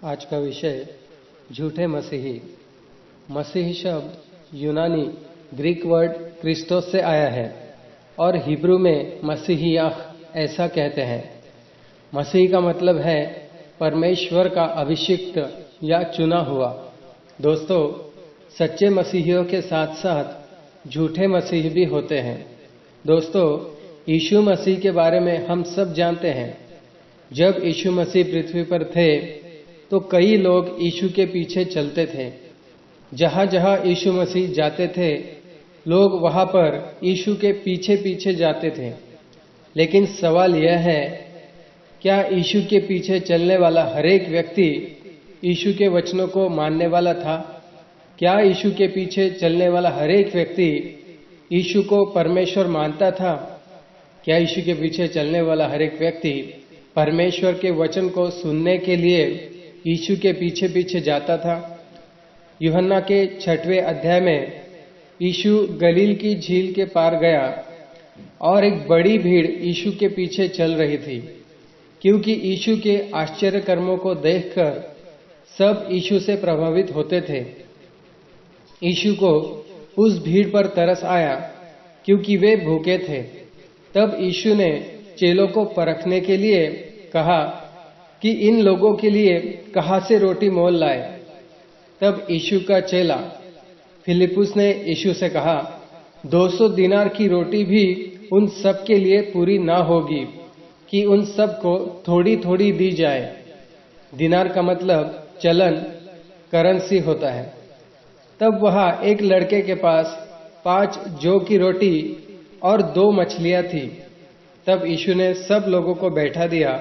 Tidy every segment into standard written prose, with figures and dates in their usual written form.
आज का विषय झूठे मसीही। मसीही शब्द यूनानी ग्रीक वर्ड क्रिस्टोस से आया है और हिब्रू में मसीहियाह ऐसा कहते हैं। मसीही का मतलब है परमेश्वर का अभिषिक्त या चुना हुआ। दोस्तों, सच्चे मसीहियों के साथ साथ झूठे मसीही भी होते हैं। दोस्तों, यीशु मसीह के बारे में हम सब जानते हैं। जब यीशु मसीह पृथ्वी पर थे तो कई लोग यीशु के पीछे चलते थे। जहां जहां यीशु मसीह जाते थे लोग वहां पर यीशु के पीछे पीछे जाते थे। लेकिन सवाल यह है, क्या यीशु के पीछे चलने वाला हर एक व्यक्ति यीशु के वचनों को मानने वाला था? क्या यीशु के पीछे चलने वाला हर एक व्यक्ति यीशु को परमेश्वर मानता था? क्या यीशु के पीछे चलने वाला हर एक व्यक्ति परमेश्वर के वचन को सुनने के लिए यीशु के पीछे पीछे जाता था? यूहन्ना के 6वें अध्याय में यीशु गलील की झील के पार गया और एक बड़ी भीड़ यीशु के पीछे चल रही थी, क्योंकि यीशु के आश्चर्य कर्मों को देखकर सब यीशु से प्रभावित होते थे। यीशु को उस भीड़ पर तरस आया क्योंकि वे भूखे थे। तब यीशु ने चेलों को परखने के लिए कहा कि इन लोगों के लिए कहां से रोटी मोल लाए। तब यीशु का चेला फिलिपुस ने यीशु से कहा, 200 दिनार की रोटी भी उन सब के लिए पूरी ना होगी कि उन सब को थोड़ी थोड़ी दी जाए। दिनार का मतलब चलन, करेंसी होता है। तब वहां एक लड़के के पास 5 जौ की रोटी और 2 मछलियां थी। तब यीशु ने सब लोगों को बैठा दिया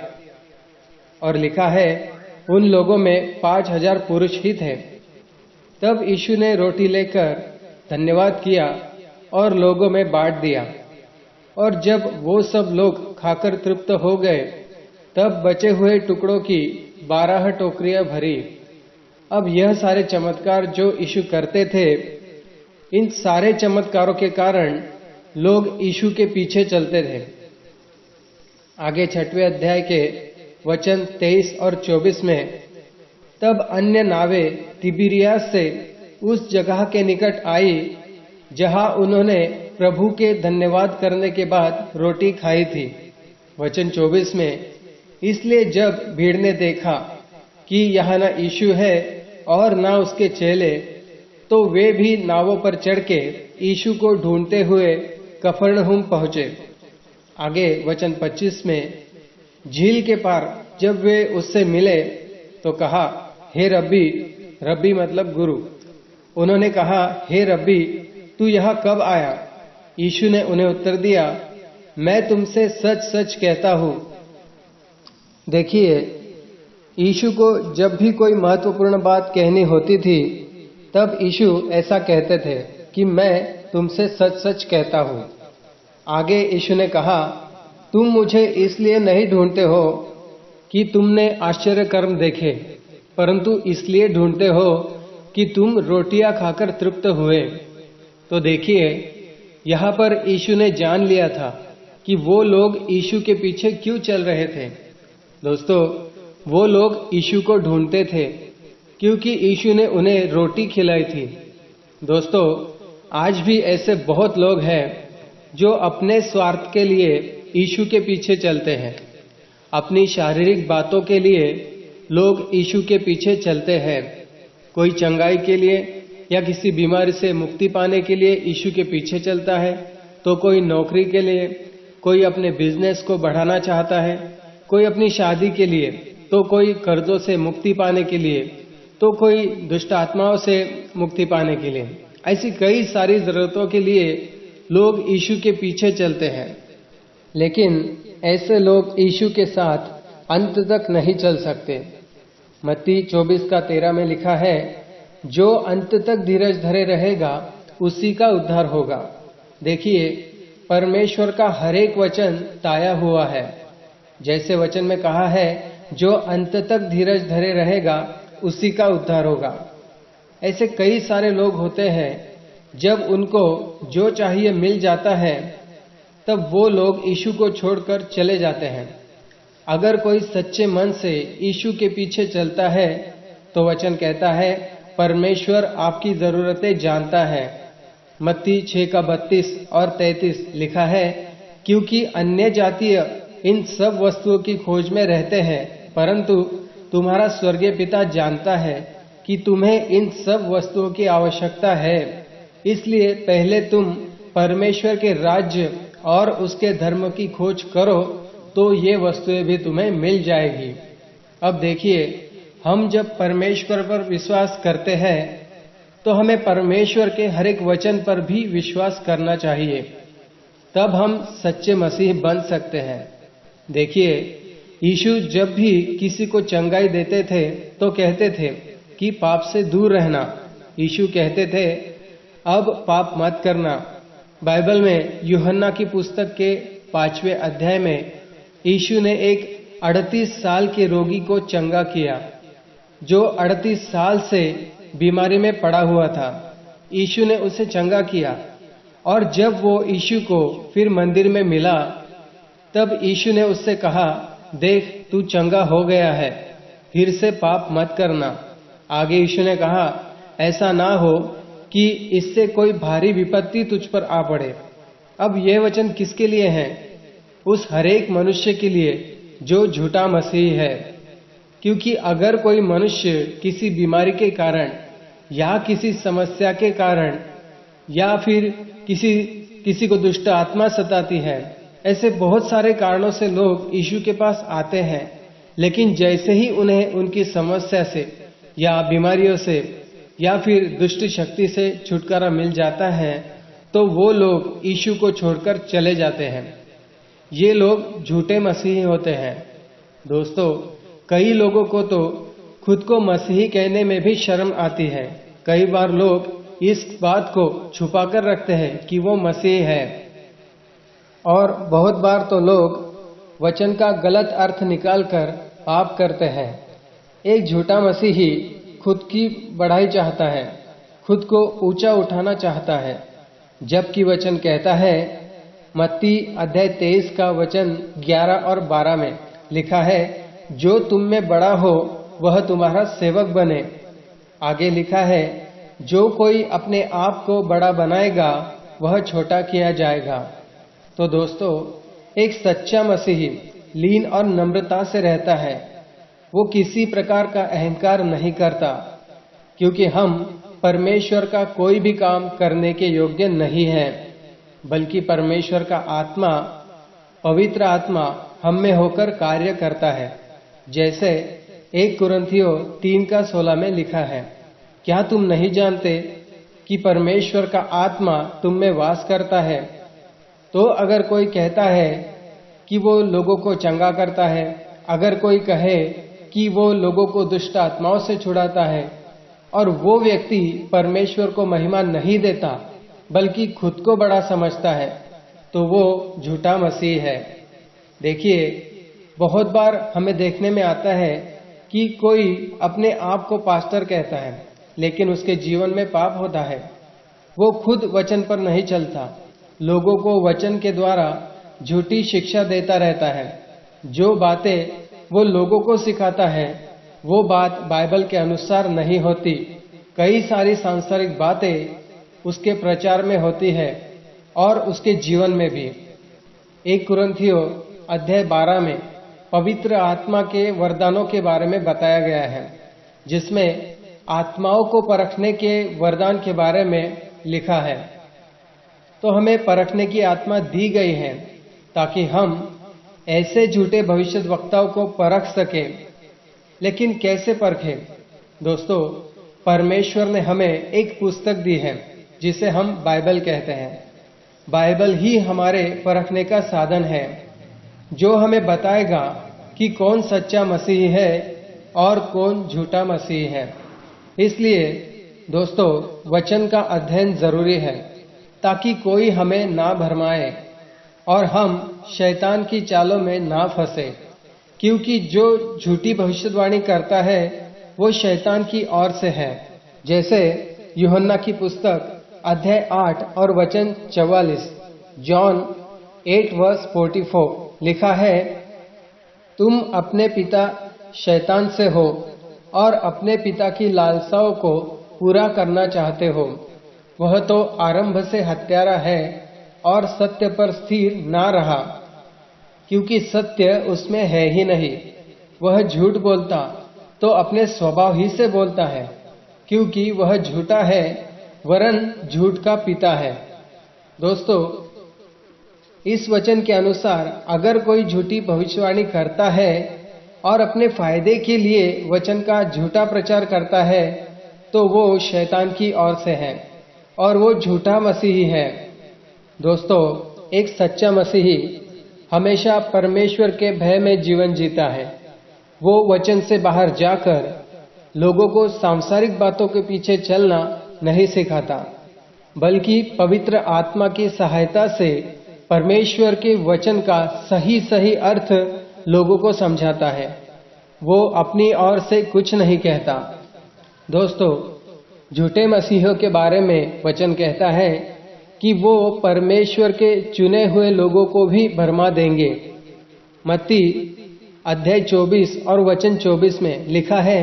और लिखा है, उन लोगों में 5000 पुरुष ही थे। तब यीशु ने रोटी लेकर धन्यवाद किया और लोगों में बांट दिया। और जब वो सब लोग खाकर तृप्त हो गए तब बचे हुए टुकड़ों की 12 टोकरियां भरी। अब यह सारे चमत्कार जो यीशु करते थे, इन सारे चमत्कारों के कारण लोग यीशु के पीछे चलते थे। आगे 6वें अध्याय के वचन 23 और 24 में, तब अन्य नावें तिबिरियास से उस जगह के निकट आई जहां उन्होंने प्रभु के धन्यवाद करने के बाद रोटी खाई थी। वचन 24 में, इसलिए जब भीड़ ने देखा कि यहाँ न यीशु है और न उसके चेले, तो वे भी नावों पर चढ़ के यीशु को ढूंढते हुए कफरनहूम पहुंचे। आगे वचन 25 में, झील के पार जब वे उससे मिले तो कहा, हे रब्बी, रब्बी मतलब गुरु। उन्होंने कहा, हे रब्बी, तू यहाँ कब आया? यीशु ने उन्हें उत्तर दिया, मैं तुमसे सच सच कहता हूं। देखिए, यीशु को जब भी कोई महत्वपूर्ण बात कहनी होती थी तब यीशु ऐसा कहते थे कि मैं तुमसे सच सच कहता हूं। आगे यीशु ने कहा, तुम मुझे इसलिए नहीं ढूंढते हो कि तुमने आश्चर्य कर्म देखे, परंतु इसलिए ढूंढते हो कि तुम रोटियां खाकर तृप्त हुए। तो देखिए, यहाँ पर यीशु ने जान लिया था कि वो लोग यीशु के पीछे क्यों चल रहे थे। दोस्तों, वो लोग यीशु को ढूंढते थे क्योंकि यीशु ने उन्हें रोटी खिलाई थी। दोस्तों, आज भी ऐसे बहुत लोग हैं जो अपने स्वार्थ के लिए यीशु के पीछे चलते हैं। अपनी शारीरिक बातों के लिए लोग यीशु के पीछे चलते हैं। कोई चंगाई के लिए या किसी बीमारी से मुक्ति पाने के लिए यीशु के पीछे चलता है, तो कोई नौकरी के लिए, कोई अपने बिजनेस को बढ़ाना चाहता है, कोई अपनी शादी के लिए, तो कोई कर्जों से मुक्ति पाने के लिए, तो कोई दुष्ट आत्माओं से मुक्ति पाने के लिए। ऐसी कई सारी जरूरतों के लिए लोग यीशु के पीछे चलते हैं। लेकिन ऐसे लोग यीशु के साथ अंत तक नहीं चल सकते। मत्ती 24:13 में लिखा है, जो अंत तक धीरज धरे रहेगा उसी का उद्धार होगा। देखिए, परमेश्वर का हर एक वचन ताया हुआ है। जैसे वचन में कहा है, जो अंत तक धीरज धरे रहेगा उसी का उद्धार होगा। ऐसे कई सारे लोग होते हैं, जब उनको जो चाहिए मिल जाता है तब वो लोग यीशु को छोड़कर चले जाते हैं। अगर कोई सच्चे मन से यीशु के पीछे चलता है तो वचन कहता है परमेश्वर आपकी जरूरतें जानता है। मत्ती 6:32 और 33 लिखा है, क्योंकि अन्य जातीय इन सब वस्तुओं की खोज में रहते हैं, परंतु तुम्हारा स्वर्गीय पिता जानता है कि तुम्हें इन सब वस्तुओं की आवश्यकता है। इसलिए पहले तुम परमेश्वर के राज्य और उसके धर्म की खोज करो तो ये वस्तुएं भी तुम्हें मिल जाएगी। अब देखिए, हम जब परमेश्वर पर विश्वास करते हैं तो हमें परमेश्वर के हर एक वचन पर भी विश्वास करना चाहिए, तब हम सच्चे मसीह बन सकते हैं। देखिए, यीशु जब भी किसी को चंगाई देते थे तो कहते थे कि पाप से दूर रहना। यीशु कहते थे अब पाप मत करना। बाइबल में यूहन्ना की पुस्तक के 5वें अध्याय में यीशु ने एक 38 साल के रोगी को चंगा किया, जो 38 साल से बीमारी में पड़ा हुआ था। यीशु ने उसे चंगा किया, और जब वो यीशु को फिर मंदिर में मिला तब यीशु ने उससे कहा, देख तू चंगा हो गया है, फिर से पाप मत करना। आगे यीशु ने कहा, ऐसा ना हो कि इससे कोई भारी विपत्ति तुझ पर आ पड़े। अब यह वचन किसके लिए है? उस हरेक मनुष्य के लिए जो झूठा मसीह है। क्योंकि अगर कोई मनुष्य किसी बीमारी के कारण या किसी समस्या के कारण या फिर किसी को दुष्ट आत्मा सताती है, ऐसे बहुत सारे कारणों से लोग यीशु के पास आते हैं, लेकिन जैसे ही उन्हें उनकी समस्या से या बीमारियों से या फिर दुष्ट शक्ति से छुटकारा मिल जाता है तो वो लोग यीशु को छोड़कर चले जाते हैं। ये लोग झूठे मसीही होते हैं। दोस्तों, कई लोगों को तो खुद को मसीही कहने में भी शर्म आती है। कई बार लोग इस बात को छुपाकर रखते हैं कि वो मसीह है, और बहुत बार तो लोग वचन का गलत अर्थ निकालकर पाप करते हैं। एक झूठा मसीही खुद की बढ़ाई चाहता है, खुद को ऊंचा उठाना चाहता है, जबकि वचन कहता है, मत्ती अध्याय 23 का वचन 11 और 12 में लिखा है, जो तुम में बड़ा हो वह तुम्हारा सेवक बने। आगे लिखा है, जो कोई अपने आप को बड़ा बनाएगा वह छोटा किया जाएगा। तो दोस्तों, एक सच्चा मसीही लीन और नम्रता से रहता है। वो किसी प्रकार का अहंकार नहीं करता, क्योंकि हम परमेश्वर का कोई भी काम करने के योग्य नहीं है, बल्कि परमेश्वर का आत्मा, पवित्र आत्मा हम में होकर कार्य करता है। जैसे 1 कुरिन्थियों 3:16 में लिखा है, क्या तुम नहीं जानते कि परमेश्वर का आत्मा तुम में वास करता है? तो अगर कोई कहता है कि वो लोगों को चंगा करता है, अगर कोई कहे कि वो लोगों को दुष्ट आत्माओं से छुड़ाता है, और वो व्यक्ति परमेश्वर को महिमा नहीं देता बल्कि खुद को बड़ा समझता है, तो वो झूठा मसीह है। देखिए, बहुत बार हमें देखने में आता है कि कोई अपने आप को पास्टर कहता है, लेकिन उसके जीवन में पाप होता है। वो खुद वचन पर नहीं चलता, लोगों को वचन के द्वारा झूठी शिक्षा देता रहता है। जो बातें वो लोगों को सिखाता है वो बात बाइबल के अनुसार नहीं होती। कई सारी सांसारिक बातें उसके प्रचार में होती है और उसके जीवन में भी। 1 कुरिन्थियों अध्याय 12 में पवित्र आत्मा के वरदानों के बारे में बताया गया है, जिसमें आत्माओं को परखने के वरदान के बारे में लिखा है। तो हमें परखने की आत्मा दी गई है ताकि हम ऐसे झूठे भविष्यद्वक्ताओं को परख सकें। लेकिन कैसे परखें? दोस्तों, परमेश्वर ने हमें एक पुस्तक दी है जिसे हम बाइबल कहते हैं। बाइबल ही हमारे परखने का साधन है, जो हमें बताएगा कि कौन सच्चा मसीह है और कौन झूठा मसीह है। इसलिए दोस्तों, वचन का अध्ययन जरूरी है ताकि कोई हमें ना भरमाए और हम शैतान की चालों में ना फंसे, क्योंकि जो झूठी भविष्यवाणी करता है वो शैतान की ओर से है। जैसे यूहन्ना की पुस्तक अध्याय 8 और वचन 44, जॉन 8:44 लिखा है, तुम अपने पिता शैतान से हो और अपने पिता की लालसाओं को पूरा करना चाहते हो। वह तो आरंभ से हत्यारा है और सत्य पर स्थिर ना रहा, क्योंकि सत्य उसमें है ही नहीं। वह झूठ बोलता तो अपने स्वभाव ही से बोलता है, क्योंकि वह झूठा है वरन झूठ का पिता है। दोस्तों, इस वचन के अनुसार अगर कोई झूठी भविष्यवाणी करता है और अपने फायदे के लिए वचन का झूठा प्रचार करता है, तो वो शैतान की ओर से है और वो झूठा मसीही है। दोस्तों, एक सच्चा मसीही हमेशा परमेश्वर के भय में जीवन जीता है। वो वचन से बाहर जाकर लोगों को सांसारिक बातों के पीछे चलना नहीं सिखाता, बल्कि पवित्र आत्मा की सहायता से परमेश्वर के वचन का सही सही अर्थ लोगों को समझाता है। वो अपनी ओर से कुछ नहीं कहता। दोस्तों, झूठे मसीहों के बारे में वचन कहता है कि वो परमेश्वर के चुने हुए लोगों को भी भरमा देंगे। मत्ती अध्याय 24 और वचन 24 में लिखा है,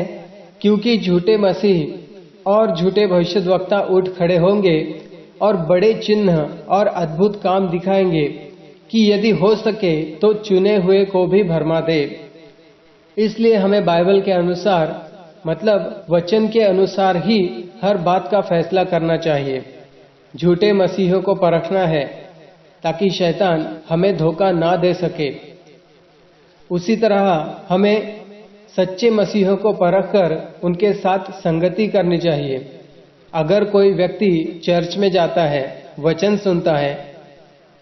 क्योंकि झूठे मसीह और झूठे भविष्यद्वक्ता उठ खड़े होंगे और बड़े चिन्ह और अद्भुत काम दिखाएंगे कि यदि हो सके तो चुने हुए को भी भरमा दे। इसलिए हमें बाइबल के अनुसार, मतलब वचन के अनुसार ही हर बात का फैसला करना चाहिए। झूठे मसीहों को परखना है ताकि शैतान हमें धोखा ना दे सके। उसी तरह हमें सच्चे मसीहों को परखकर उनके साथ संगति करनी चाहिए। अगर कोई व्यक्ति चर्च में जाता है, वचन सुनता है,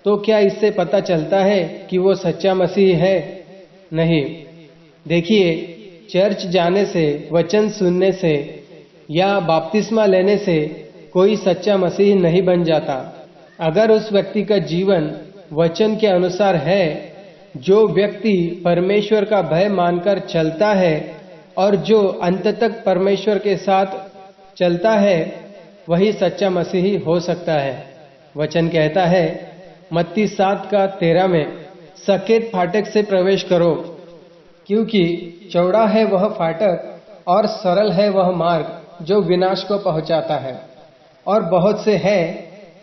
तो क्या इससे पता चलता है कि वो सच्चा मसीह है? नहीं। देखिए, चर्च जाने से, वचन सुनने से या बपतिस्मा लेने से कोई सच्चा मसीह नहीं बन जाता। अगर उस व्यक्ति का जीवन वचन के अनुसार है, जो व्यक्ति परमेश्वर का भय मानकर चलता है और जो अंत तक परमेश्वर के साथ चलता है, वही सच्चा मसीही हो सकता है। वचन कहता है मत्ती 7:13 में, सकेत फाटक से प्रवेश करो, क्योंकि चौड़ा है वह फाटक और सरल है वह मार्ग जो विनाश को पहुंचाता है, और बहुत से हैं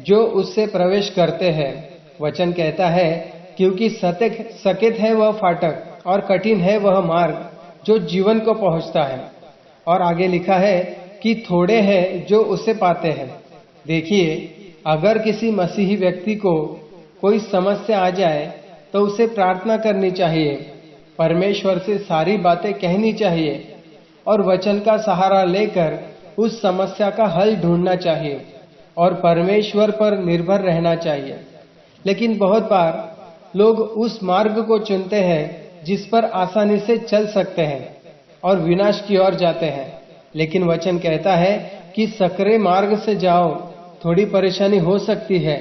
जो उससे प्रवेश करते हैं। वचन कहता है, क्योंकि सकेत है वह फाटक और कठिन है वह मार्ग जो जीवन को पहुंचता है, और आगे लिखा है कि थोड़े हैं जो उसे पाते हैं। देखिए, अगर किसी मसीही व्यक्ति को कोई समस्या आ जाए तो उसे प्रार्थना करनी चाहिए, परमेश्वर से सारी बातें कहनी चाहिए और वचन का सहारा लेकर उस समस्या का हल ढूंढना चाहिए और परमेश्वर पर निर्भर रहना चाहिए। लेकिन बहुत बार लोग उस मार्ग को चुनते हैं जिस पर आसानी से चल सकते हैं और विनाश की ओर जाते हैं। लेकिन वचन कहता है कि सकरे मार्ग से जाओ, थोड़ी परेशानी हो सकती है,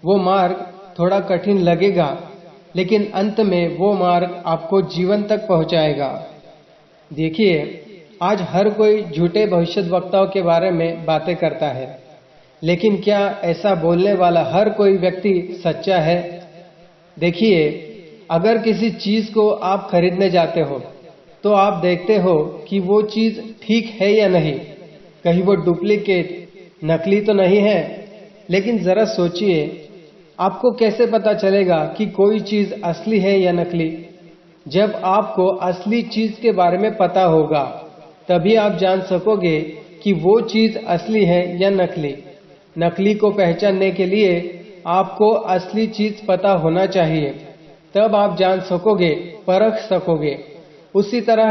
वो मार्ग थोड़ा कठिन लगेगा, लेकिन अंत में वो मार्ग आपको जीवन तक पहुंचाएगा। देखिए, आज हर कोई झूठे भविष्यद्वक्ताओं के बारे में बातें करता है, लेकिन क्या ऐसा बोलने वाला हर कोई व्यक्ति सच्चा है? देखिए, अगर किसी चीज को आप खरीदने जाते हो तो आप देखते हो कि वो चीज ठीक है या नहीं, कहीं वो डुप्लीकेट, नकली तो नहीं है। लेकिन जरा सोचिए, आपको कैसे पता चलेगा कि कोई चीज असली है या नकली? जब आपको असली चीज के बारे में पता होगा, तभी आप जान सकोगे कि वो चीज असली है या नकली। नकली को पहचानने के लिए आपको असली चीज पता होना चाहिए, तब आप जान सकोगे, परख सकोगे। उसी तरह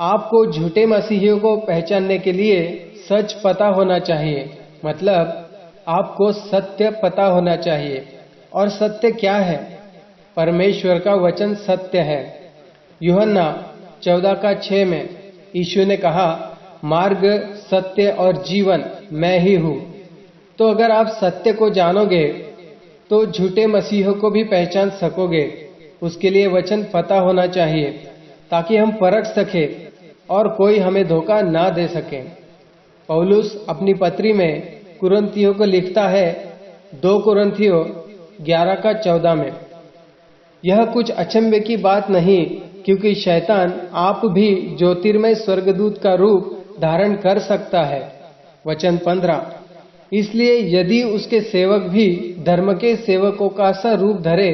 आपको झूठे मसीहियों को पहचानने के लिए सच पता होना चाहिए, मतलब आपको सत्य पता होना चाहिए। और सत्य क्या है? परमेश्वर का वचन सत्य है। यूहन्ना 14:6 में यीशु ने कहा, मार्ग, सत्य और जीवन मैं ही हूं। तो अगर आप सत्य को जानोगे तो झूठे मसीहों को भी पहचान सकोगे। उसके लिए वचन पता होना चाहिए ताकि हम परख सके और कोई हमें धोखा ना दे सके। पौलुस अपनी पत्री में कुरिन्थियों को लिखता है, 2 कुरिन्थियों 11:14 में, यह कुछ अचंभे की बात नहीं क्योंकि शैतान आप भी ज्योतिर्मय स्वर्गदूत का रूप धारण कर सकता है। वचन 15। इसलिए यदि उसके सेवक भी धर्म के सेवकों का सा रूप धरे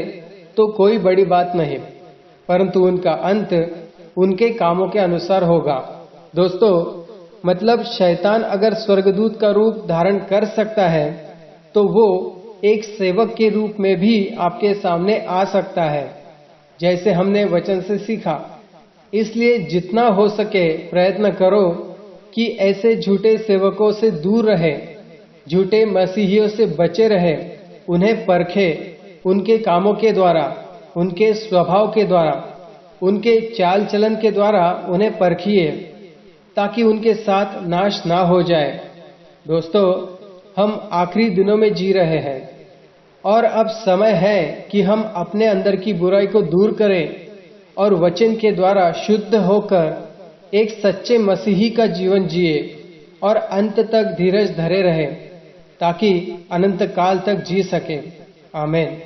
तो कोई बड़ी बात नहीं, परंतु उनका अंत उनके कामों के अनुसार होगा। दोस्तों, मतलब शैतान अगर स्वर्गदूत का रूप धारण कर सकता है तो वो एक सेवक के रूप में भी आपके सामने आ सकता है, जैसे हमने वचन से सीखा। इसलिए जितना हो सके प्रयत्न करो कि ऐसे झूठे सेवकों से दूर रहे, झूठे मसीहियों से बचे रहे, उन्हें परखे, उनके कामों के द्वारा, उनके स्वभाव के द्वारा, उनके चाल चलन के द्वारा उन्हें परखिए, ताकि उनके साथ नाश ना हो जाए। दोस्तों, हम आखिरी दिनों में जी रहे हैं और अब समय है कि हम अपने अंदर की बुराई को दूर करें और वचन के द्वारा शुद्ध होकर एक सच्चे मसीही का जीवन जिए और अंत तक धीरज धरे रहे, ताकि अनंत काल तक जी सके। आमीन।